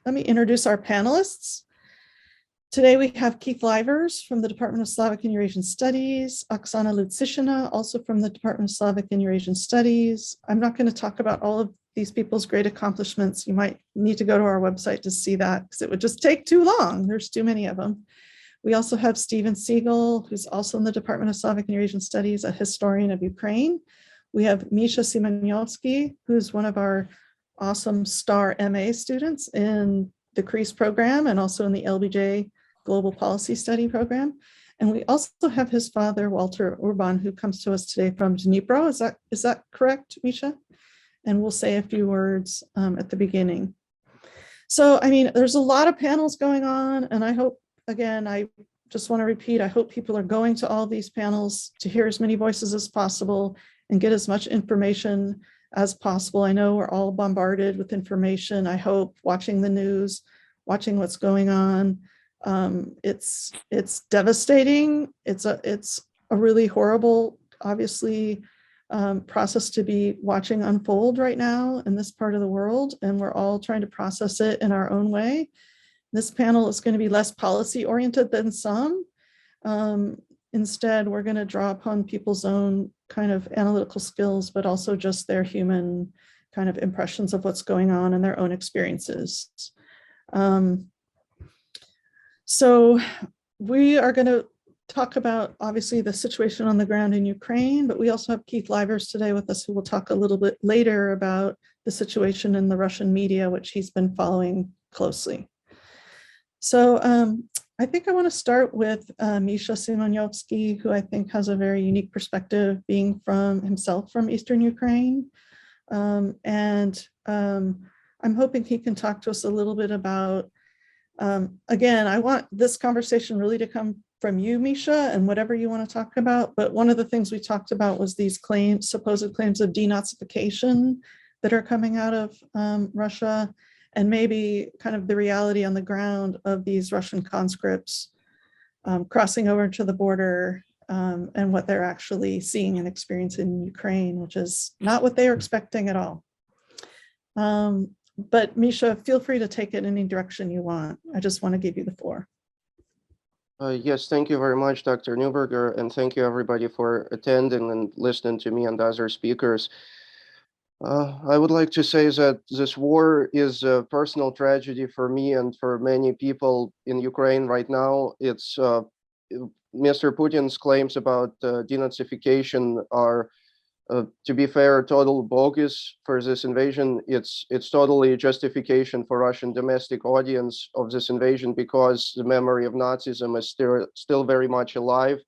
let me introduce our panelists. Today we have Keith Livers from the Department of Slavic and Eurasian Studies, Oksana Lutsyshyna, also from the Department of Slavic and Eurasian Studies. I'm not going to talk about all of these people's great accomplishments. You might need to go to our website to see that because it would just take too long. There's too many of them. We also have Stephen Seegel, who's also in the Department of Slavic and Eurasian Studies, a historian of Ukraine. We have Misha Simanovskyy, who's one of our awesome STAR MA students in the CREEES program and also in the LBJ Global Policy Study program. And we also have his father, Walter Urban, who comes to us today from Dnipro. Is that correct, Misha? And we'll say a few words at the beginning. So, I mean, there's a lot of panels going on, and I hope, again, I just want to repeat, I hope people are going to all these panels to hear as many voices as possible and get as much information as possible. I know we're all bombarded with information. I hope watching the news, watching what's going on. It's devastating. It's a really horrible, obviously, process to be watching unfold right now in this part of the world, and we're all trying to process it in our own way. This panel is going to be less policy oriented than some. Instead, we're going to draw upon people's own kind of analytical skills, but also just their human kind of impressions of what's going on and their own experiences. So we are going to talk about, obviously, the situation on the ground in Ukraine, but we also have Keith Livers today with us, who will talk a little bit later about the situation in the Russian media, which he's been following closely. So I think I want to start with Misha Simanovskyy, who I think has a very unique perspective, being himself from Eastern Ukraine. I'm hoping he can talk to us a little bit about, again, I want this conversation really to come from you, Misha, and whatever you want to talk about. But one of the things we talked about was these supposed claims of denazification that are coming out of Russia, and maybe kind of the reality on the ground of these Russian conscripts crossing over to the border and what they're actually seeing and experiencing in Ukraine, which is not what they are expecting at all. But Misha, feel free to take it in any direction you want. I just want to give you the floor. Yes, thank you very much, Dr. Neuberger, and thank you everybody for attending and listening to me and other speakers. I would like to say that this war is a personal tragedy for me and for many people in Ukraine right now. It's Mr. Putin's claims about denazification are, to be fair, total bogus for this invasion. It's totally justification for Russian domestic audience of this invasion because the memory of Nazism is still very much alive.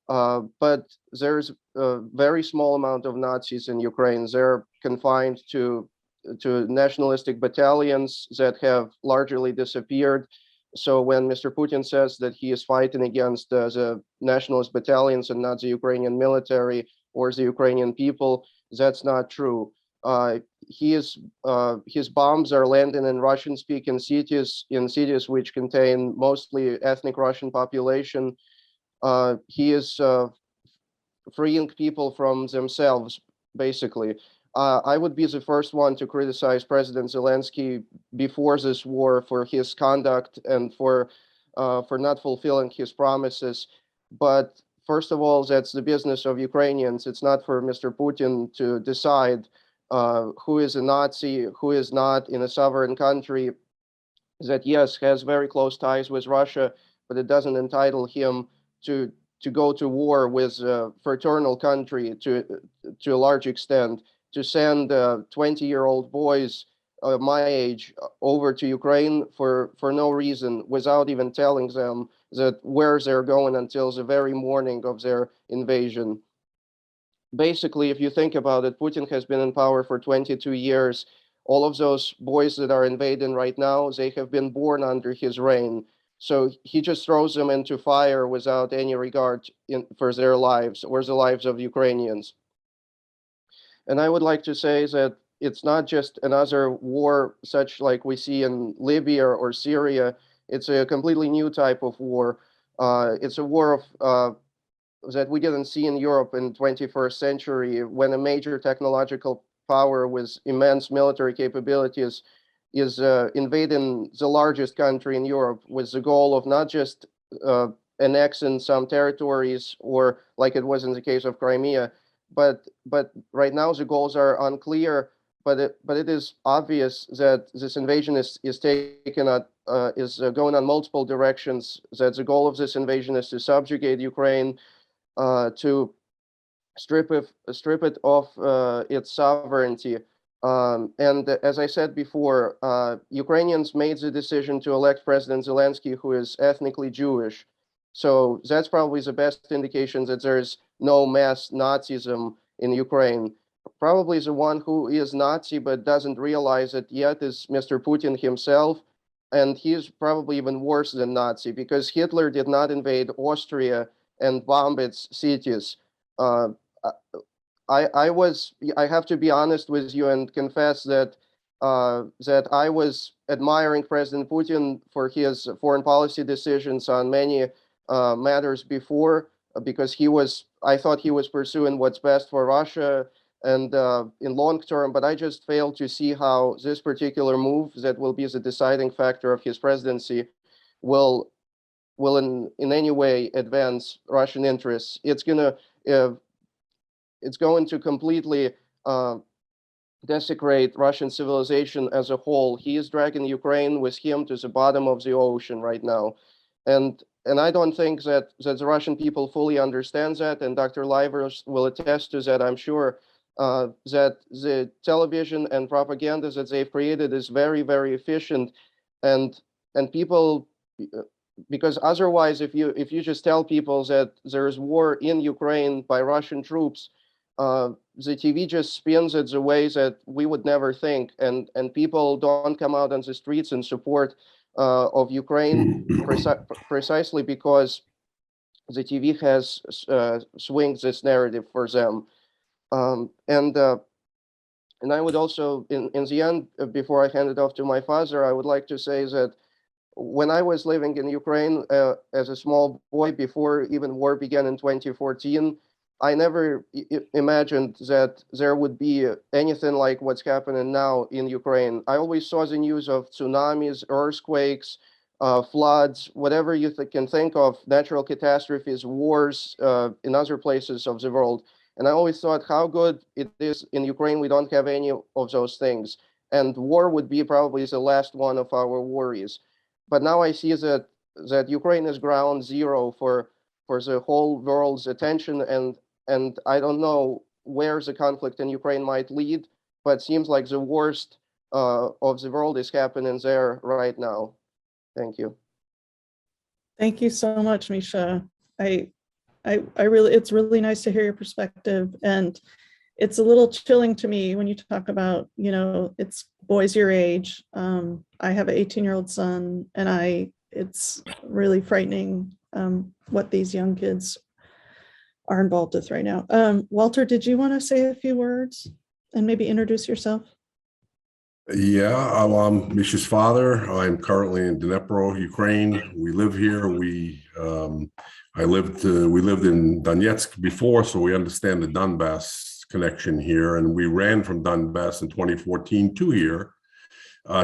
But there's a very small amount of Nazis in Ukraine. They're confined to nationalistic battalions that have largely disappeared. So when Mr. Putin says that he is fighting against the nationalist battalions and not the Ukrainian military or the Ukrainian people, that's not true. His bombs are landing in Russian-speaking cities, which contain mostly ethnic Russian population. He is freeing people from themselves, basically. I would be the first one to criticize President Zelensky before this war for his conduct and for not fulfilling his promises. But first of all, that's the business of Ukrainians. It's not for Mr. Putin to decide who is a Nazi, who is not in a sovereign country that, yes, has very close ties with Russia, but it doesn't entitle him to go to war with a fraternal country to a large extent, to send 20-year-old boys my age over to Ukraine for no reason, without even telling them that where they're going until the very morning of their invasion. Basically, if you think about it, Putin has been in power for 22 years. All of those boys that are invading right now, they have been born under his reign. So he just throws them into fire without any regard for their lives or the lives of Ukrainians. And I would like to say that it's not just another war such like we see in Libya or Syria. It's a completely new type of war. It's a war of that we didn't see in Europe in 21st century, when a major technological power with immense military capabilities is invading the largest country in Europe with the goal of not just annexing some territories, or like it was in the case of Crimea, but right now the goals are unclear. But it is obvious that this invasion is going on multiple directions. That the goal of this invasion is to subjugate Ukraine, to strip it of its sovereignty. And as I said before, Ukrainians made the decision to elect President Zelensky, who is ethnically Jewish. So that's probably the best indication that there's no mass Nazism in Ukraine. Probably the one who is Nazi but doesn't realize it yet is Mr. Putin himself. And he's probably even worse than Nazi, because Hitler did not invade Austria and bomb its cities. Uh, I have to be honest with you and confess that that I was admiring President Putin for his foreign policy decisions on many matters before, because I thought he was pursuing what's best for Russia and in long term, but I just failed to see how this particular move that will be the deciding factor of his presidency will in any way advance Russian interests. It's going to completely desecrate Russian civilization as a whole. He is dragging Ukraine with him to the bottom of the ocean right now. And I don't think that the Russian people fully understand that, and Dr. Livers will attest to that, I'm sure, that the television and propaganda that they've created is very, very efficient. And people, because otherwise, if you just tell people that there's war in Ukraine by Russian troops, the TV just spins it the way that we would never think, and people don't come out on the streets in support of Ukraine precisely because the TV has swings this narrative for them. And I would also, in the end, before I hand it off to my father, I would like to say that when I was living in Ukraine as a small boy, before even war began in 2014, I never imagined that there would be anything like what's happening now in Ukraine. I always saw the news of tsunamis, earthquakes, floods, whatever you can think of, natural catastrophes, wars in other places of the world. And I always thought how good it is in Ukraine we don't have any of those things. And war would be probably the last one of our worries. But now I see that Ukraine is ground zero for the whole world's attention, and I don't know where the conflict in Ukraine might lead, but seems like the worst of the world is happening there right now. Thank you. Thank you so much, Misha. I really, it's really nice to hear your perspective, and it's a little chilling to me when you talk about, it's boys your age. I have an 18-year-old son, and it's really frightening what these young kids are involved with right now. Walter, did you want to say a few words and maybe introduce yourself? Yeah, I'm Misha's father. I'm currently in Dnipro, Ukraine. We live here. We lived in Donetsk before, so we understand the Donbass connection here. And we ran from Donbass in 2014 to here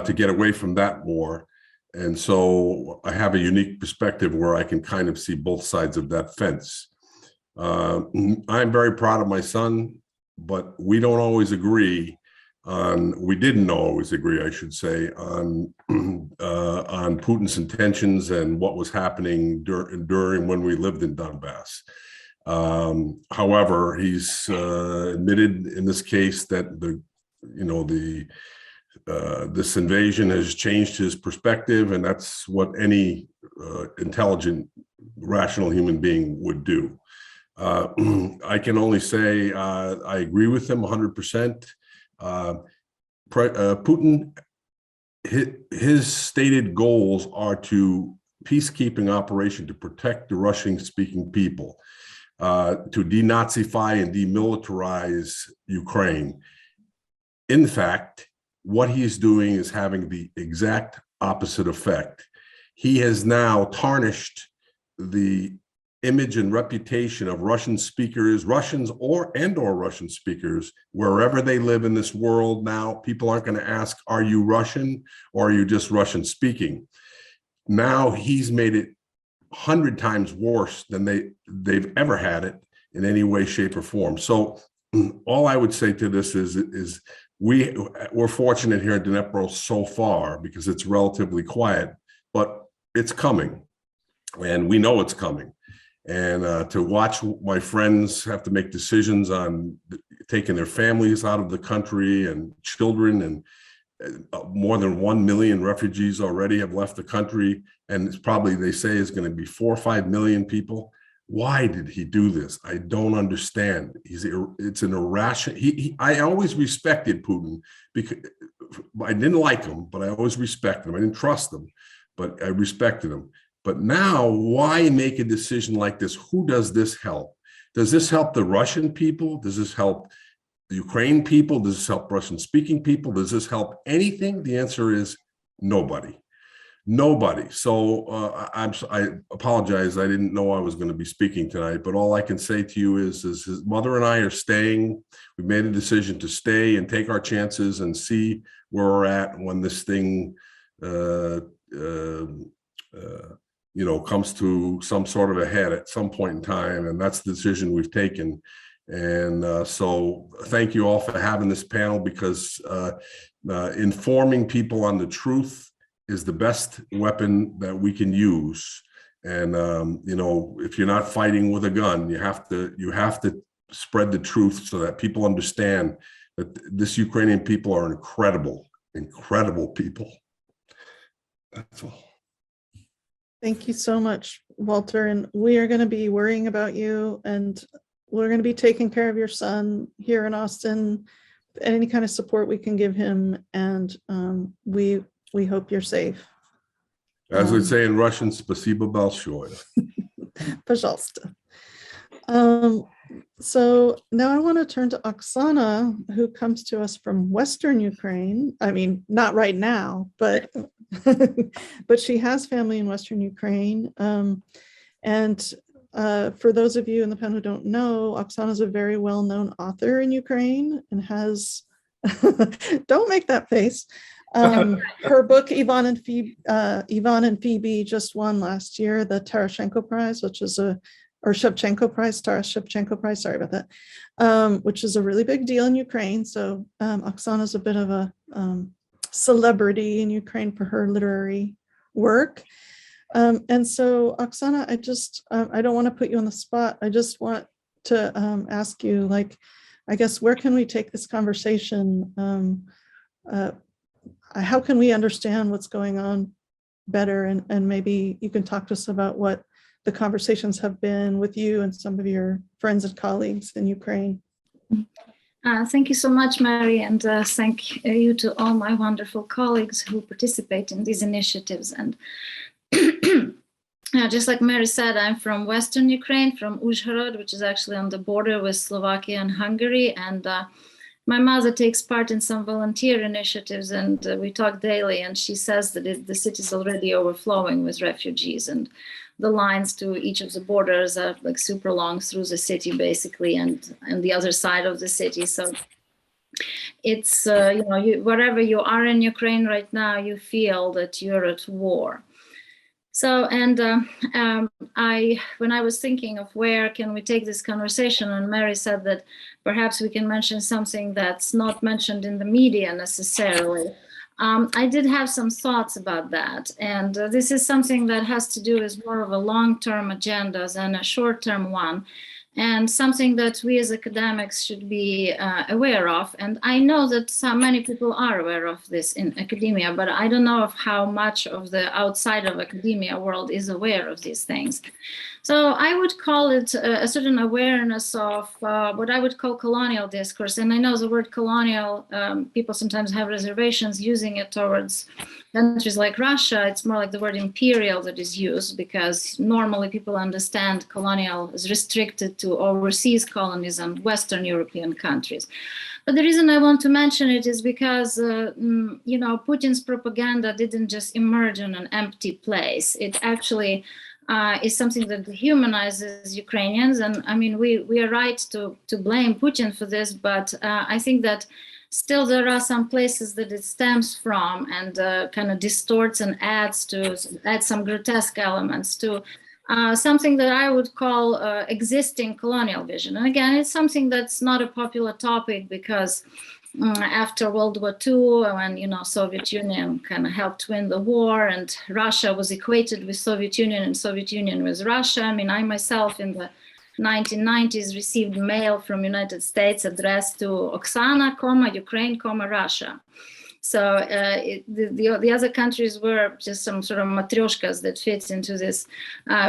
to get away from that war. And so I have a unique perspective where I can kind of see both sides of that fence. I'm very proud of my son, but we don't always agree on, we didn't always agree, I should say, on Putin's intentions and what was happening during when we lived in Donbass. However, he's admitted in this case that this invasion has changed his perspective, and that's what any intelligent, rational human being would do. I can only say I agree with him 100%. Putin, his stated goals are to peacekeeping operation to protect the Russian-speaking people, to denazify and demilitarize Ukraine. In fact, what he's doing is having the exact opposite effect. He has now tarnished the image and reputation of Russian speakers, Russians or Russian speakers, wherever they live in this world now. People aren't going to ask, are you Russian or are you just Russian speaking? Now he's made it 100 times worse than they've ever had it in any way, shape, or form. So all I would say to this is we're fortunate here in Dnipro so far because it's relatively quiet, but it's coming, and we know it's coming. And to watch my friends have to make decisions on taking their families out of the country and children, and more than 1 million refugees already have left the country. And it's probably, they say, is going to be 4 or 5 million people. Why did he do this? I don't understand. It's an irrational. I always respected Putin because I didn't like him, but I always respected him. I didn't trust him, but I respected him. But now, why make a decision like this? Who does this help? Does this help the Russian people? Does this help the Ukraine people? Does this help Russian-speaking people? Does this help anything? The answer is nobody. Nobody. So I apologize. I didn't know I was going to be speaking tonight, but all I can say to you is his mother and I are staying. We've made a decision to stay and take our chances and see where we're at when this thing comes to some sort of a head at some point in time, and that's the decision we've taken. And so thank you all for having this panel, because informing people on the truth is the best weapon that we can use. And if you're not fighting with a gun, you have to spread the truth so that people understand that this Ukrainian people are incredible people. That's all. Thank you so much, Walter. And we are going to be worrying about you, and we're going to be taking care of your son here in Austin, any kind of support we can give him. And we hope you're safe. As we say in Russian, spasibo balshoye. Пожалуйста. So now I want to turn to Oksana, who comes to us from Western Ukraine. I mean, not right now, but but she has family in Western Ukraine. And for those of you in the panel who don't know, Oksana is a very well-known author in Ukraine and has, don't make that face. Her book, Ivan and Phoebe, just won last year the Tarashenko Prize, which is Shevchenko Prize, Taras Shevchenko Prize, sorry about that, which is a really big deal in Ukraine. So Oksana is a bit of a celebrity in Ukraine for her literary work. And so Oksana, I don't want to put you on the spot. I just want to ask you, I guess, where can we take this conversation? How can we understand what's going on better? And maybe you can talk to us about what the conversations have been with you and some of your friends and colleagues in Ukraine. Thank you so much, Mary, and thank you to all my wonderful colleagues who participate in these initiatives. And just like Mary said, I'm from Western Ukraine, from Uzhhorod, which is actually on the border with Slovakia and Hungary. And my mother takes part in some volunteer initiatives, and we talk daily, and she says that the city is already overflowing with refugees, and the lines to each of the borders are like super long through the city, basically, and the other side of the city. So it's, wherever you are in Ukraine right now, you feel that you're at war. So, and when I was thinking of where can we take this conversation, and Mary said that perhaps we can mention something that's not mentioned in the media necessarily. I did have some thoughts about that, and this is something that has to do with more of a long-term agenda than a short-term one, and something that we as academics should be aware of. And I know that many people are aware of this in academia, but I don't know of how much of the outside of academia world is aware of these things. So I would call it a certain awareness of what I would call colonial discourse. And I know the word colonial, people sometimes have reservations using it towards countries like Russia. It's more like the word imperial that is used, because normally people understand colonial as restricted to overseas colonies and Western European countries. But the reason I want to mention it is because, Putin's propaganda didn't just emerge in an empty place. It actually is something that dehumanizes Ukrainians. And I mean, we are right to blame Putin for this, but I think that still there are some places that it stems from, and kind of distorts and adds some grotesque elements to something that I would call existing colonial vision. And again, it's something that's not a popular topic because after World War II, when Soviet Union kind of helped win the war, and Russia was equated with Soviet Union, and Soviet Union with Russia. I mean, I myself in the 1990s received mail from United States addressed to Oksana, Ukraine, Russia. So the other countries were just some sort of matryoshkas that fits into this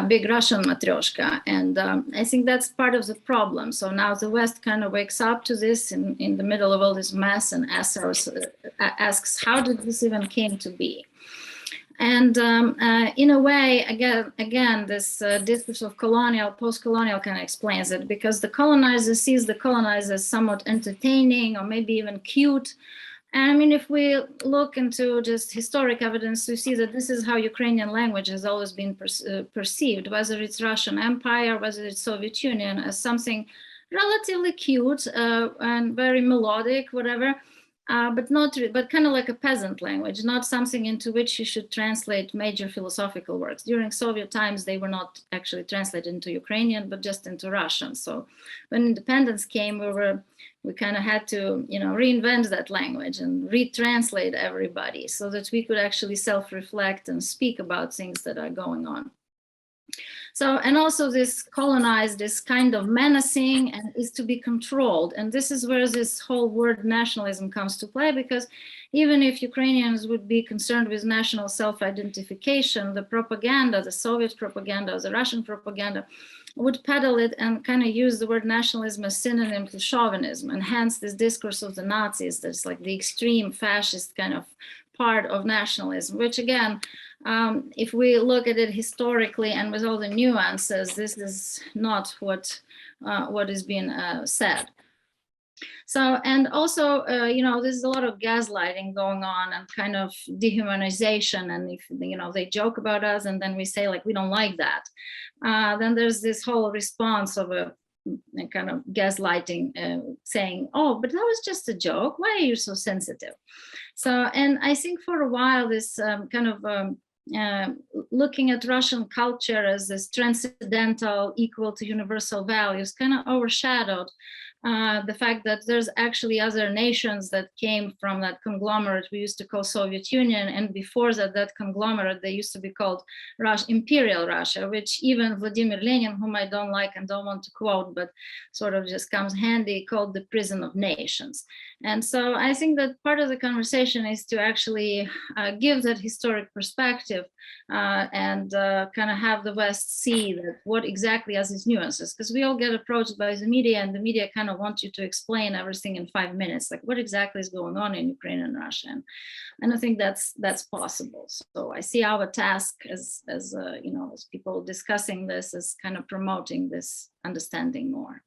big Russian matryoshka. And I think that's part of the problem. So now the West kind of wakes up to this in the middle of all this mess and asks, how did this even came to be? And in a way, again, this discourse of colonial, post-colonial kind of explains it, because the colonizer sees the colonizer as somewhat entertaining or maybe even cute. And I mean, if we look into just historic evidence, we see that this is how Ukrainian language has always been perceived, whether it's Russian Empire, whether it's Soviet Union, as something relatively cute and very melodic, whatever, but kind of like a peasant language, not something into which you should translate major philosophical works. During Soviet times, they were not actually translated into Ukrainian, but just into Russian. So when independence came, we kind of had to, reinvent that language and retranslate everybody so that we could actually self-reflect and speak about things that are going on. So, and also this colonized is kind of menacing and is to be controlled. And this is where this whole word nationalism comes to play, because even if Ukrainians would be concerned with national self-identification, the propaganda, the Soviet propaganda, the Russian propaganda, would peddle it and kind of use the word nationalism as synonym to chauvinism, and hence this discourse of the Nazis, that's like the extreme fascist kind of part of nationalism, which again, if we look at it historically and with all the nuances, this is not what is being said. So, and also, there's a lot of gaslighting going on and kind of dehumanization. And if, they joke about us and then we say like, we don't like that. Then there's this whole response of a kind of gaslighting, saying, oh, but that was just a joke. Why are you so sensitive? So, and I think for a while, this kind of looking at Russian culture as this transcendental, equal to universal values kind of overshadowed the fact that there's actually other nations that came from that conglomerate we used to call Soviet Union, and before that conglomerate, they used to be called Imperial Russia, which even Vladimir Lenin, whom I don't like and don't want to quote, but sort of just comes handy, called the prison of nations. And so I think that part of the conversation is to actually give that historic perspective and kind of have the West see that what exactly are these nuances, because we all get approached by the media, and the media kind of want you to explain everything in 5 minutes, like what exactly is going on in Ukraine and Russia. And I don't think that's possible. So I see our task as people discussing this as kind of promoting this understanding more.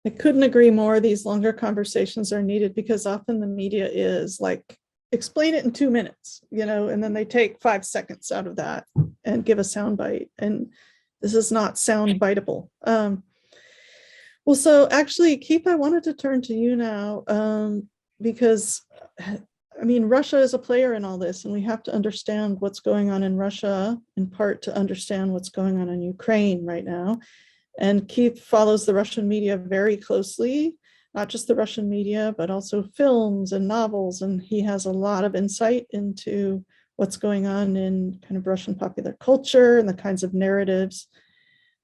I couldn't agree more. These longer conversations are needed because often the media is like, explain it in 2 minutes, and then they take 5 seconds out of that and give a soundbite. And this is not sound biteable. Well, so actually, Keith, I wanted to turn to you now because, I mean, Russia is a player in all this, and we have to understand what's going on in Russia, in part to understand what's going on in Ukraine right now. And Keith follows the Russian media very closely, not just the Russian media, but also films and novels. And he has a lot of insight into what's going on in kind of Russian popular culture and the kinds of narratives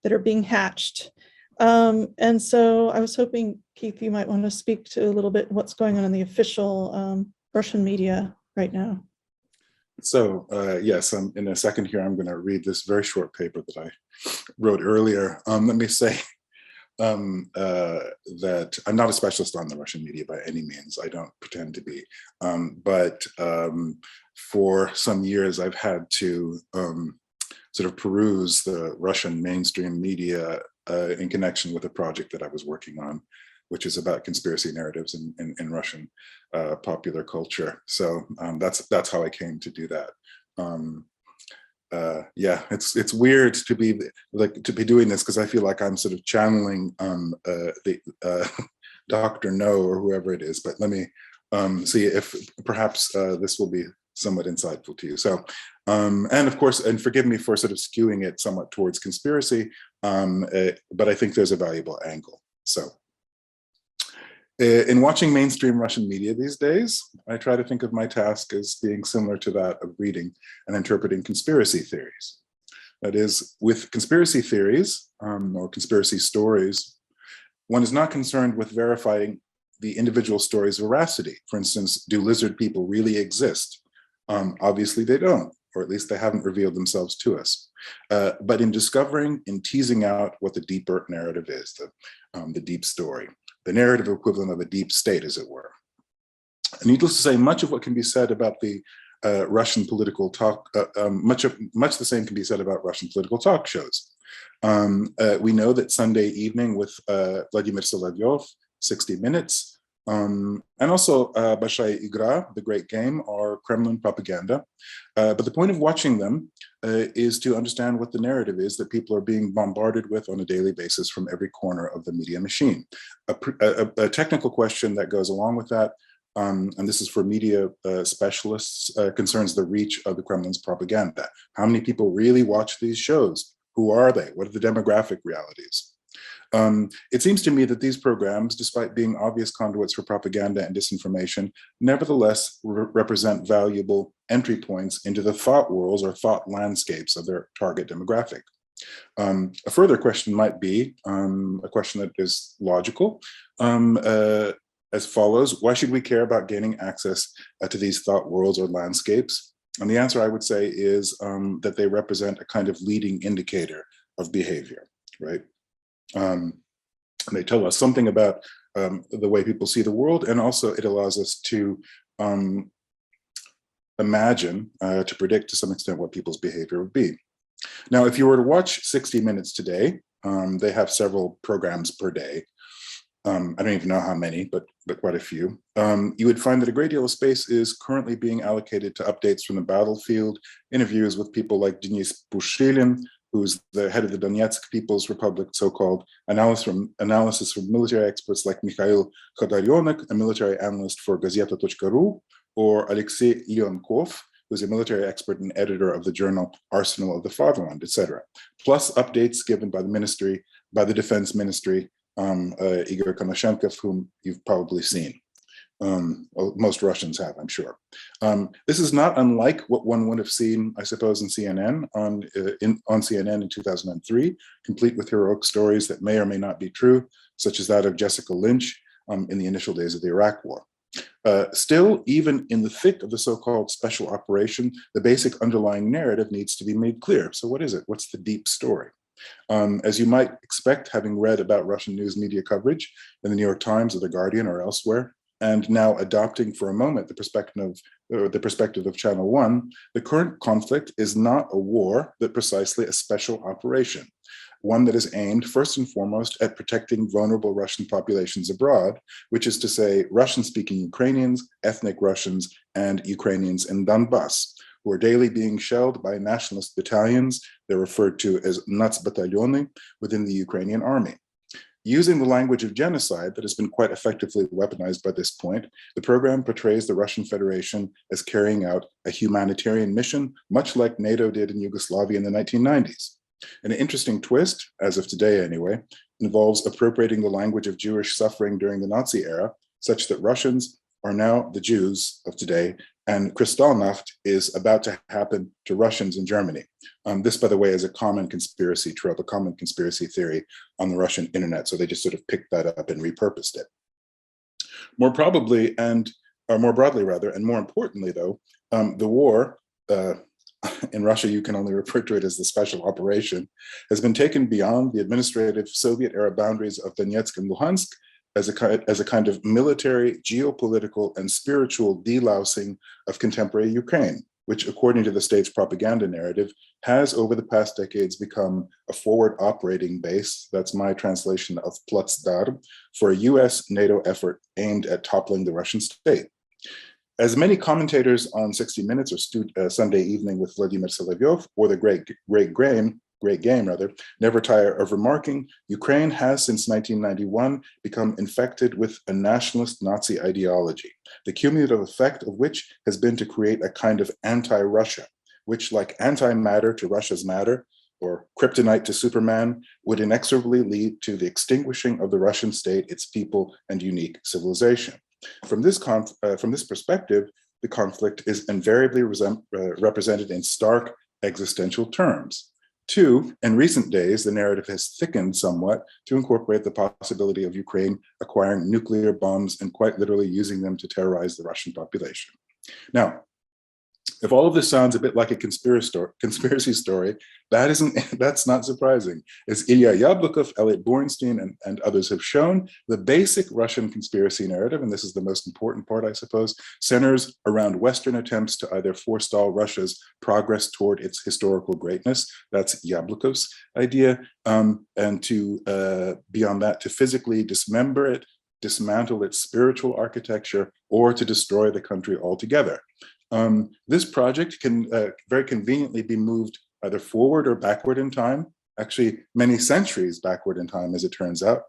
that are being hatched. And so I was hoping, Keith, you might want to speak to a little bit what's going on in the official Russian media right now. So yes, in a second here, I'm going to read this very short paper that I wrote earlier. Let me say that I'm not a specialist on the Russian media by any means. I don't pretend to be. But for some years, I've had to sort of peruse the Russian mainstream media in connection with a project that I was working on which is about conspiracy narratives in Russian popular culture. So that's how I came to do that. Yeah, it's weird to be doing this, because I feel like I'm sort of channeling Dr. No or whoever it is. But let me see if perhaps this will be somewhat insightful to you. So, and of course, and forgive me for sort of skewing it somewhat towards conspiracy, but I think there's a valuable angle. So, in watching mainstream Russian media these days, I try to think of my task as being similar to that of reading and interpreting conspiracy theories. That is, with conspiracy theories or conspiracy stories, one is not concerned with verifying the individual story's veracity. For instance, do lizard people really exist? Obviously they don't, or at least they haven't revealed themselves to us. But in discovering, in teasing out what the deeper narrative is, the deep story, the narrative equivalent of a deep state, as it were. Needless to say, much of what can be said about the Russian political talk, much the same can be said about Russian political talk shows. We know that Sunday Evening with Vladimir Solovyov, 60 Minutes, and also Большая Игра, The Great Game, are Kremlin propaganda. But the point of watching them is to understand what the narrative is that people are being bombarded with on a daily basis from every corner of the media machine. A technical question that goes along with that, and this is for media specialists, concerns the reach of the Kremlin's propaganda. How many people really watch these shows? Who are they? What are the demographic realities? It seems to me that these programs, despite being obvious conduits for propaganda and disinformation, nevertheless represent valuable entry points into the thought worlds or thought landscapes of their target demographic. A further question might be, a question that is logical, as follows: why should we care about gaining access to these thought worlds or landscapes? And the answer, I would say, is that they represent a kind of leading indicator of behavior, right? They tell us something about the way people see the world, and also it allows us to imagine, to predict to some extent what people's behavior would be. Now, if you were to watch 60 Minutes today, they have several programs per day. I don't even know how many, but quite a few. You would find that a great deal of space is currently being allocated to updates from the battlefield, interviews with people like Denis Pushilin, who's the head of the Donetsk People's Republic, so-called, analysis from military experts like Mykhaylo, a military analyst for Gazeta.ru, or Alexei Leonkov, who's a military expert and editor of the journal Arsenal of the Fatherland, etc. Plus updates given by the Defense Ministry, Igor Konashenkov, whom you've probably seen. Most Russians have, I'm sure. This is not unlike what one would have seen, I suppose, in CNN on CNN in 2003, complete with heroic stories that may or may not be true, such as that of Jessica Lynch in the initial days of the Iraq War. Still, even in the thick of the so-called special operation, the basic underlying narrative needs to be made clear. So what is it? What's the deep story? As you might expect, having read about Russian news media coverage in the New York Times or the Guardian or elsewhere, and now adopting for a moment the perspective of Channel One, the current conflict is not a war, but precisely a special operation, one that is aimed first and foremost at protecting vulnerable Russian populations abroad, which is to say Russian-speaking Ukrainians, ethnic Russians, and Ukrainians in Donbass, who are daily being shelled by nationalist battalions. They're referred to as Nacbatalyony within the Ukrainian army. Using the language of genocide that has been quite effectively weaponized by this point, the program portrays the Russian Federation as carrying out a humanitarian mission, much like NATO did in Yugoslavia in the 1990s. An interesting twist, as of today anyway, involves appropriating the language of Jewish suffering during the Nazi era, such that Russians are now the Jews of today, and Kristallnacht is about to happen to Russians in Germany. This, by the way, is a common conspiracy trope, a common conspiracy theory on the Russian internet. So they just sort of picked that up and repurposed it. More probably, or more broadly rather, and more importantly though, the war, in Russia you can only refer to it as the special operation, has been taken beyond the administrative Soviet-era boundaries of Donetsk and Luhansk as a kind of military, geopolitical, and spiritual delousing of contemporary Ukraine, which according to the state's propaganda narrative, has over the past decades become a forward operating base, that's my translation of Plutzdar, for a US NATO effort aimed at toppling the Russian state. As many commentators on 60 Minutes or Sunday Evening with Vladimir Solovyov, or the Great Game, never tire of remarking, Ukraine has since 1991 become infected with a nationalist Nazi ideology, the cumulative effect of which has been to create a kind of anti-Russia, which, like antimatter to Russia's matter, or kryptonite to Superman, would inexorably lead to the extinguishing of the Russian state, its people, and unique civilization. From this perspective, the conflict is invariably represented in stark existential terms. Two, in recent days, the narrative has thickened somewhat to incorporate the possibility of Ukraine acquiring nuclear bombs and quite literally using them to terrorize the Russian population. Now, if all of this sounds a bit like a conspiracy story, that's not surprising. As Ilya Yablokov, Elliot Bornstein, and others have shown, the basic Russian conspiracy narrative, and this is the most important part, I suppose, centers around Western attempts to either forestall Russia's progress toward its historical greatness, that's Yablokov's idea, and to, beyond that, to physically dismember it, dismantle its spiritual architecture, or to destroy the country altogether. This project can very conveniently be moved either forward or backward in time, actually many centuries backward in time, as it turns out,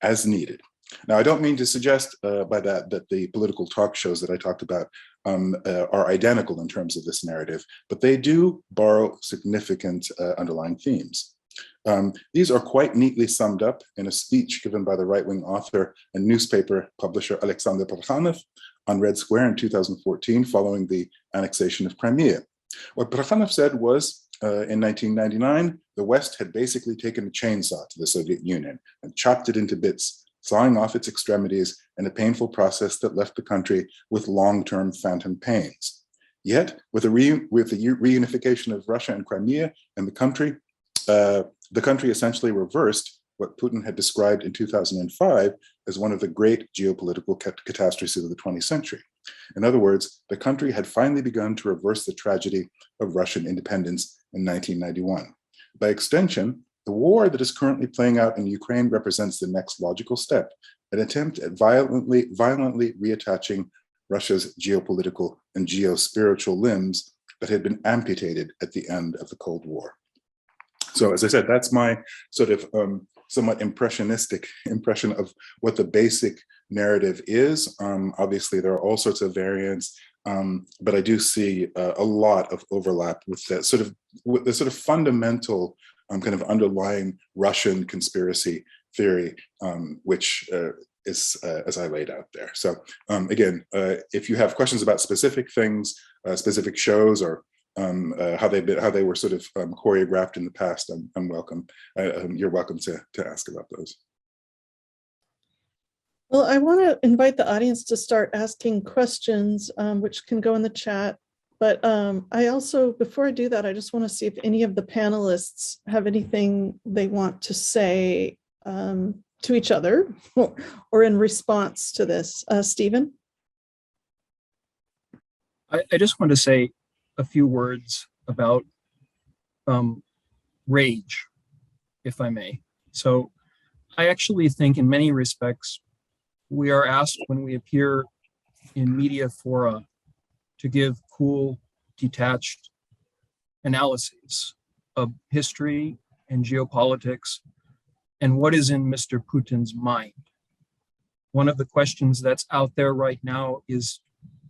as needed. Now, I don't mean to suggest by that the political talk shows that I talked about are identical in terms of this narrative, but they do borrow significant underlying themes. These are quite neatly summed up in a speech given by the right-wing author and newspaper publisher Alexander Parkhanov on Red Square in 2014 following the annexation of Crimea. What Parkhanov said was, in 1999, the West had basically taken a chainsaw to the Soviet Union and chopped it into bits, sawing off its extremities in a painful process that left the country with long-term phantom pains. Yet, with the reunification of Russia and Crimea and the country essentially reversed what Putin had described in 2005 as one of the great geopolitical catastrophes of the 20th century. In other words, the country had finally begun to reverse the tragedy of Russian independence in 1991. By extension, the war that is currently playing out in Ukraine represents the next logical step, an attempt at violently reattaching Russia's geopolitical and geospiritual limbs that had been amputated at the end of the Cold War. So, as I said, that's my sort of somewhat impressionistic impression of what the basic narrative is. Obviously, there are all sorts of variants, but I do see a lot of overlap with the sort of fundamental kind of underlying Russian conspiracy theory, which is as I laid out there. So again, if you have questions about specific things, specific shows, or how they were sort of choreographed in the past, I'm welcome. You're welcome to ask about those. Well, I want to invite the audience to start asking questions, which can go in the chat. But I also, before I do that, I just want to see if any of the panelists have anything they want to say to each other or in response to this. Stephen? I just want to say a few words about rage, if I may. So I actually think in many respects, we are asked when we appear in media fora to give cool, detached analyses of history and geopolitics and what is in Mr. Putin's mind. One of the questions that's out there right now is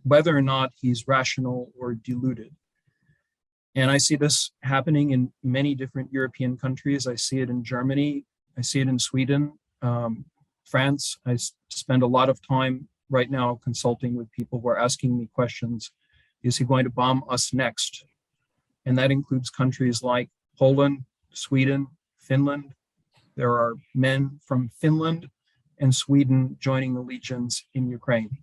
whether or not he's rational or deluded. And I see this happening in many different European countries. I see it in Germany. I see it in Sweden, France. I spend a lot of time right now consulting with people who are asking me questions. Is he going to bomb us next? And that includes countries like Poland, Sweden, Finland. There are men from Finland and Sweden joining the legions in Ukraine.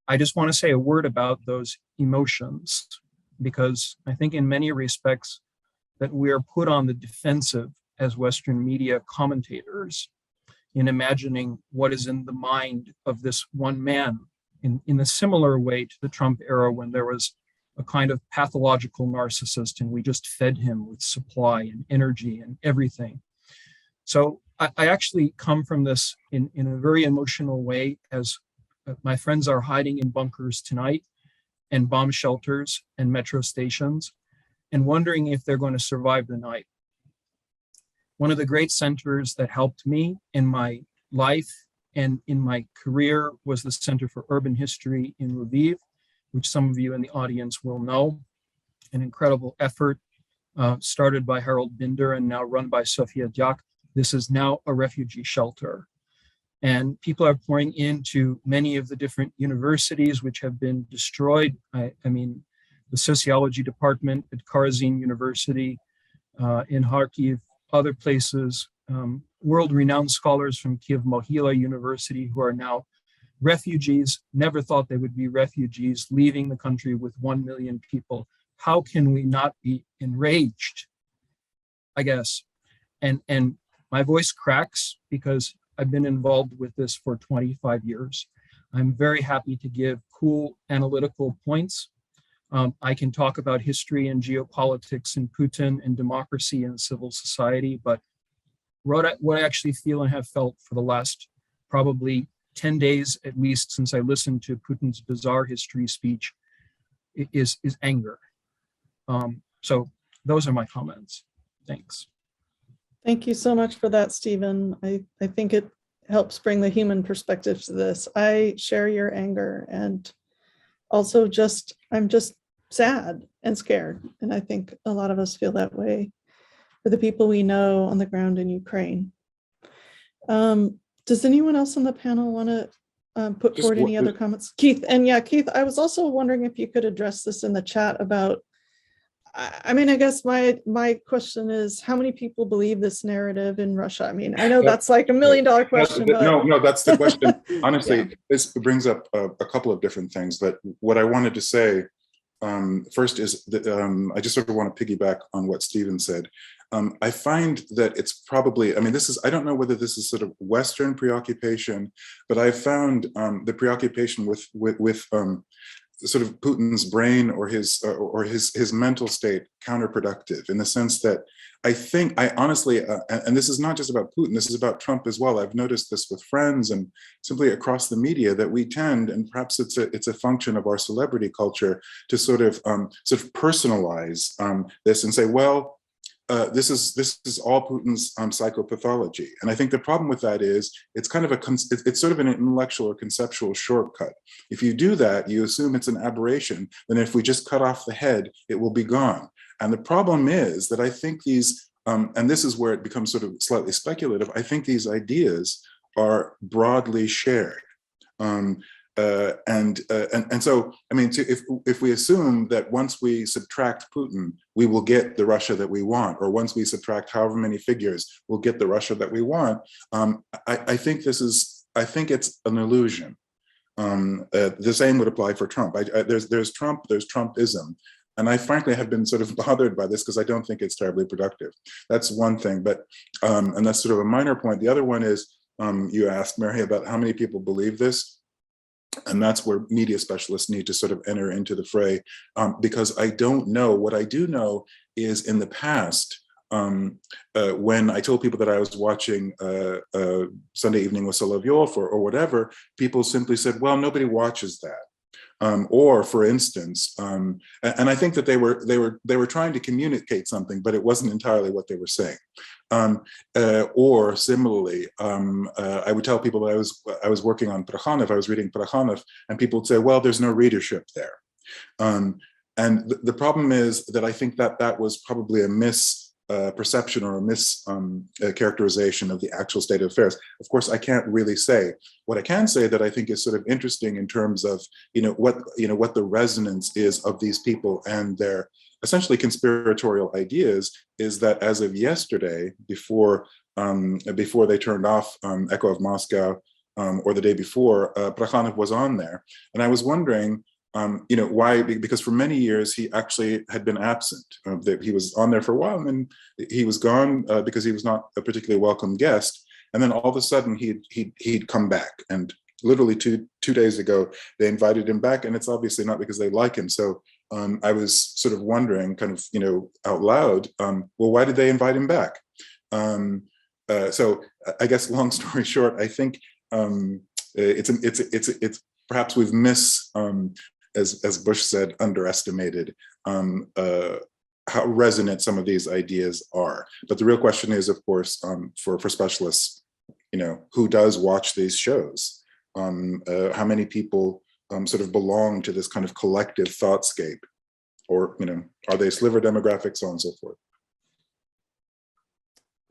I just want to say a word about those emotions, because I think in many respects that we are put on the defensive as Western media commentators in imagining what is in the mind of this one man in a similar way to the Trump era when there was a kind of pathological narcissist, and we just fed him with supply and energy and everything. So I actually come from this in a very emotional way, as my friends are hiding in bunkers tonight and bomb shelters and metro stations, and wondering if they're going to survive the night. One of the great centers that helped me in my life and in my career was the Center for Urban History in Lviv, which some of you in the audience will know. An incredible effort started by Harold Binder and now run by Sofia Dyak. This is now a refugee shelter. And people are pouring into many of the different universities which have been destroyed. I mean, the sociology department at Karzin University in Kharkiv, other places, world-renowned scholars from Kiev Mohyla University who are now refugees, never thought they would be refugees, leaving the country with 1 million people. How can we not be enraged, I guess? And my voice cracks because I've been involved with this for 25 years. I'm very happy to give cool analytical points. I can talk about history and geopolitics and Putin and democracy and civil society, but what I actually feel and have felt for the last probably 10 days at least since I listened to Putin's bizarre history speech is anger. So those are my comments. Thanks. Thank you so much for that, Stephen. I think it helps bring the human perspective to this. I share your anger, and also I'm just sad and scared. And I think a lot of us feel that way for the people we know on the ground in Ukraine. Does anyone else on the panel want to put forward any other comments? Keith, and yeah, Keith, I was also wondering if you could address this in the chat about, I mean, I guess my question is, how many people believe this narrative in Russia? I mean, I know that's like $1 million question. No, that's the question. Honestly, Yeah. This brings up a couple of different things, but what I wanted to say first is that I just sort of want to piggyback on what Stephen said. I find that it's probably, I mean, I don't know whether this is sort of Western preoccupation, but I found the preoccupation with sort of Putin's brain or his mental state counterproductive, in the sense that I honestly, and this is not just about Putin, this is about Trump as well. I've noticed this with friends and simply across the media, that we tend, and perhaps it's a function of our celebrity culture, to sort of personalize this and say, well, this is all Putin's psychopathology. And I think the problem with that is it's kind of it's sort of an intellectual or conceptual shortcut. If you do that, you assume it's an aberration. Then if we just cut off the head, it will be gone. And the problem is that I think these, and this is where it becomes sort of slightly speculative, I think these ideas are broadly shared. And so, I mean, if we assume that once we subtract Putin, we will get the Russia that we want, or once we subtract however many figures, we'll get the Russia that we want, I think it's an illusion. The same would apply for Trump. There's Trump, there's Trumpism. And I frankly have been sort of bothered by this because I don't think it's terribly productive. That's one thing, but, and that's sort of a minor point. The other one is, you asked, Mary, about how many people believe this. And that's where media specialists need to sort of enter into the fray, because I don't know. What I do know is in the past, when I told people that I was watching Sunday Evening with Solovyov or whatever, people simply said, well, nobody watches that. Or for instance, and I think that they were trying to communicate something, but it wasn't entirely what they were saying. Or similarly, I would tell people that I was working on Prokhanov, I was reading Prokhanov, and people would say, well, there's no readership there. And the problem is that I think that was probably a misperception or a mischaracterization of the actual state of affairs. Of course, I can't really say. What I can say that I think is sort of interesting in terms of what the resonance is of these people and their essentially conspiratorial ideas is that as of yesterday, before they turned off Echo of Moscow, or the day before, Prokhanov was on there, and I was wondering. Why? Because for many years he actually had been absent. He was on there for a while, and then he was gone because he was not a particularly welcome guest. And then all of a sudden he'd come back. And literally two days ago they invited him back, and it's obviously not because they like him. So I was sort of wondering, kind of, out loud, well, why did they invite him back? So I guess, long story short, I think it's perhaps we've as Bush said, underestimated how resonant some of these ideas are. But the real question is, of course, for specialists, who does watch these shows? How many people sort of belong to this kind of collective thoughtscape? Or, are they sliver demographics, so on and so forth?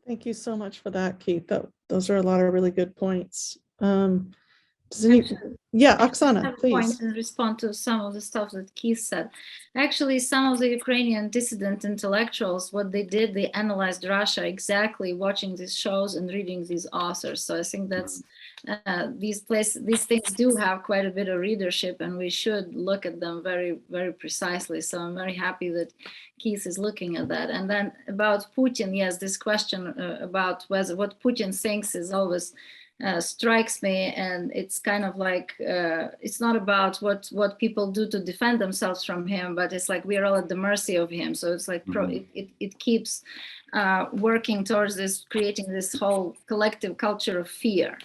Thank you so much for that, Keith. Those are a lot of really good points. Yeah, Oksana, have a please. point and respond to some of the stuff that Keith said. Actually, some of the Ukrainian dissident intellectuals, what they did, they analyzed Russia exactly watching these shows and reading these authors. So I think that's these things do have quite a bit of readership, and we should look at them very, very precisely. So I'm very happy that Keith is looking at that. And then about Putin, yes, this question about what Putin thinks is always strikes me, and it's kind of like it's not about what people do to defend themselves from him, but it's like we're all at the mercy of him. So it's like it keeps working towards this, creating this whole collective culture of fear.